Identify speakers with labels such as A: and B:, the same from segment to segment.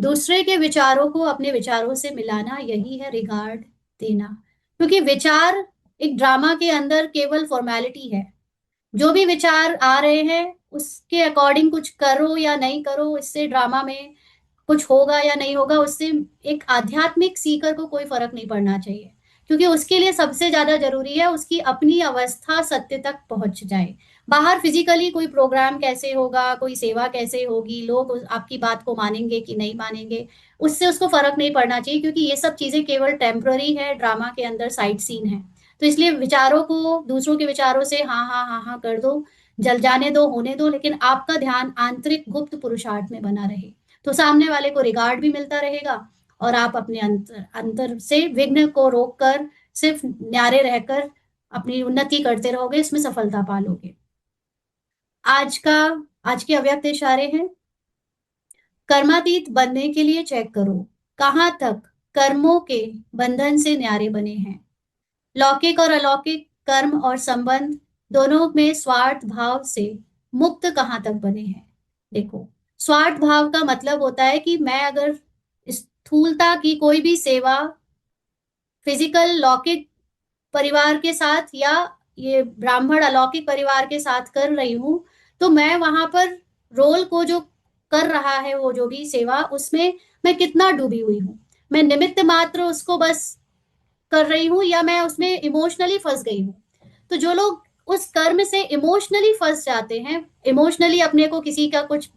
A: दूसरे के विचारों को अपने विचारों से मिलाना, यही है रिगार्ड देना। क्योंकि विचार एक ड्रामा के अंदर केवल फॉर्मेलिटी है। जो भी विचार आ रहे हैं उसके अकॉर्डिंग कुछ करो या नहीं करो, इससे ड्रामा में कुछ होगा या नहीं होगा, उससे एक आध्यात्मिक सीकर को कोई फर्क नहीं पड़ना चाहिए। क्योंकि उसके लिए सबसे ज्यादा जरूरी है उसकी अपनी अवस्था सत्य तक पहुंच जाए। बाहर फिजिकली कोई प्रोग्राम कैसे होगा, कोई सेवा कैसे होगी, लोग आपकी बात को मानेंगे कि नहीं मानेंगे, उससे उसको फर्क नहीं पड़ना चाहिए। क्योंकि ये सब चीजें केवल टेम्पररी है, ड्रामा के अंदर साइड सीन है। तो इसलिए विचारों को, दूसरों के विचारों से हाँ हाँ हाँ हाँ कर दो, जल जाने दो, होने दो, लेकिन आपका ध्यान आंतरिक गुप्त पुरुषार्थ में बना रहे। तो सामने वाले को रिगार्ड भी मिलता रहेगा, और आप अपने अंतर अंतर से विघ्न को रोककर सिर्फ न्यारे रहकर अपनी उन्नति करते रहोगे, इसमें सफलता पालोगे। आज का आज के अव्यक्त इशारे हैं। कर्मातीत बनने के लिए चेक करो कहाँ तक कर्मों के बंधन से न्यारे बने हैं। लौकिक और अलौकिक कर्म और संबंध दोनों में स्वार्थ भाव से मुक्त कहाँ तक बने हैं। देखो, स्वार्थ भाव का मतलब होता है कि मैं अगर स्थूलता की कोई भी सेवा फिजिकल लौकिक परिवार के साथ या ये ब्राह्मण अलौकिक परिवार के साथ कर रही हूं, तो मैं वहां पर रोल को जो कर रहा है, वो जो भी सेवा, उसमें मैं कितना डूबी हुई हूँ। मैं निमित्त मात्र उसको बस कर रही हूँ, या मैं उसमें इमोशनली फंस गई हूँ। तो जो लोग उस कर्म से इमोशनली फंस जाते हैं, इमोशनली अपने को किसी का कुछ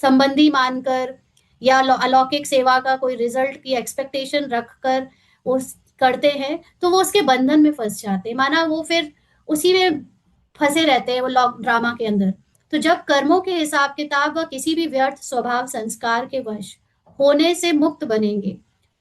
A: संबंधी मानकर या अलौकिक सेवा का कोई रिजल्ट की एक्सपेक्टेशन रखकर उस करते हैं, तो वो उसके बंधन में फंस जाते हैं, माना वो फिर उसी में फंसे रहते हैं, वो लॉक ड्रामा के अंदर। तो जब कर्मों के हिसाब किताब व किसी भी व्यर्थ स्वभाव संस्कार के वश होने से मुक्त बनेंगे,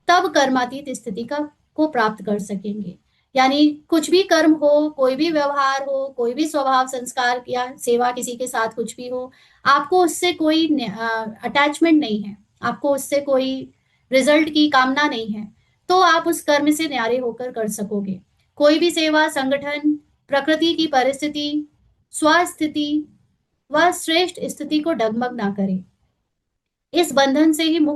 A: तब कर्मातीत स्थिति का को प्राप्त कर सकेंगे। यानी कुछ भी कर्म हो, कोई भी व्यवहार हो, कोई भी स्वभाव संस्कार या सेवा किसी के साथ कुछ भी हो, आपको उससे कोई अटैचमेंट नहीं है, आपको उससे कोई रिजल्ट की कामना नहीं है, तो आप उस कर्म से न्यारे होकर कर सकोगे। कोई भी सेवा, संगठन, प्रकृति की परिस्थिति, स्वास्थिति व श्रेष्ठ स्थिति को डगमग ना करे। इस बंधन से ही मुक्त